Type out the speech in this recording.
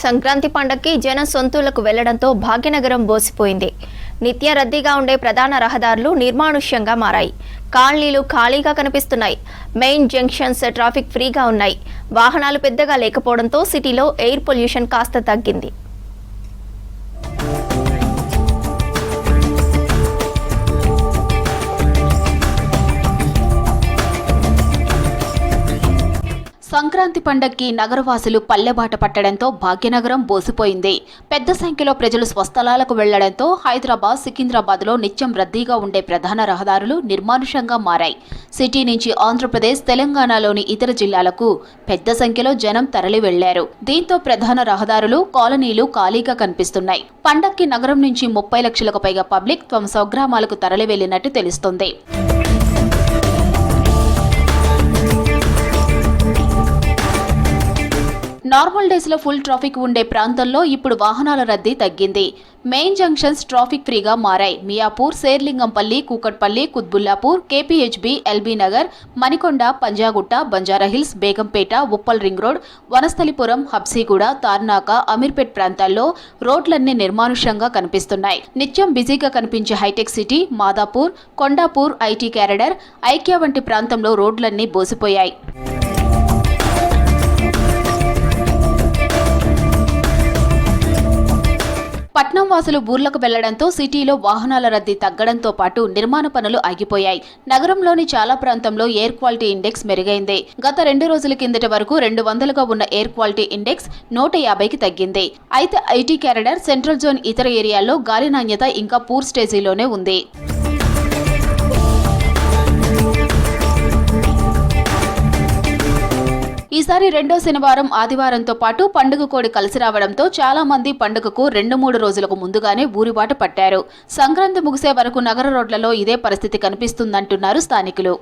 సంక్రాంతి పండగకి జనం సొంతూళ్లకు వెళ్లడంతో భాగ్యనగరం బోసిపోయింది. నిత్య రద్దీగా ఉండే ప్రధాన రహదారులు నిర్మానుష్యంగా మారాయి. కాలనీలు ఖాళీగా కనిపిస్తున్నాయి. మెయిన్ జంక్షన్స్ ట్రాఫిక్ ఫ్రీగా ఉన్నాయి. వాహనాలు పెద్దగా లేకపోవడంతో సిటీలో ఎయిర్ పొల్యూషన్ కాస్త తగ్గింది. సంక్రాంతి పండగకి నగరవాసులు పల్లెబాట పట్టడంతో భాగ్యనగరం బోసిపోయింది. పెద్ద సంఖ్యలో ప్రజలు స్వస్థలాలకు వెళ్లడంతో హైదరాబాద్, సికింద్రాబాద్లో నిత్యం రద్దీగా ఉండే ప్రధాన రహదారులు నిర్మానుష్యంగా మారాయి. సిటీ నుంచి ఆంధ్రప్రదేశ్, తెలంగాణలోని ఇతర జిల్లాలకు పెద్ద సంఖ్యలో జనం తరలి వెళ్లారు. దీంతో ప్రధాన రహదారులు, కాలనీలు ఖాళీగా కనిపిస్తున్నాయి. పండగకి నగరం నుంచి 30 లక్షలకు పైగా పబ్లిక్ తమ స్వగ్రామాలకు తరలి వెళ్లినట్టు తెలుస్తోంది. నార్మల్ డేస్ లో ఫుల్ ట్రాఫిక్ ఉండే ప్రాంతంలో ఇప్పుడు వాహనాల రద్దీ తగ్గింది. మెయిన్ జంక్షన్స్ ట్రాఫిక్ ఫ్రీగా మారాయి. Miyapur, Serilingampally, Kukatpally, Quthbullapur, KPHB, LB Nagar, Manikonda, Panjagutta, Banjara Hills, Begumpet, Uppal ring road, Vanasthalipuram, Habsiguda, Tarnaka, Ameerpet ప్రాంతాల్లో రోడ్లన్నీ నిర్మానుష్యంగా కనిపిస్తున్నాయి. నిత్యం బిజీగా కనిపించే hitech city, Madhapur, Kondapur, IT corridor, IKEA వంటి ప్రాంతంలో రోడ్లన్నీ బోసిపోయాయి. పట్నం వాసులు ఊర్లకు వెళ్లడంతో సిటీలో వాహనాల రద్దీ తగ్గడంతో పాటు నిర్మాణ పనులు ఆగిపోయాయి. నగరంలోని చాలా ప్రాంతంలో ఎయిర్ క్వాలిటీ ఇండెక్స్ మెరుగైంది. గత 2 రోజుల కిందటి వరకు 200గా ఉన్న ఎయిర్ క్వాలిటీ ఇండెక్స్ 150కి తగ్గింది. అయితే ఐటీ క్యారిడర్, సెంట్రల్ జోన్ ఇతర ఏరియాల్లో గాలి నాణ్యత ఇంకా పూర్ స్టేజీలోనే ఉంది. ఈసారి రెండో శనివారం, ఆదివారంతో పాటు పండుగ కోడి కలిసి రావడంతో చాలా మంది పండుగకు 2-3 రోజులకు ముందుగానే ఊరిబాట పట్టారు. సంక్రాంతి ముగిసే వరకు నగర రోడ్లలో ఇదే పరిస్థితి కనిపిస్తుందంటున్నారు స్థానికులు.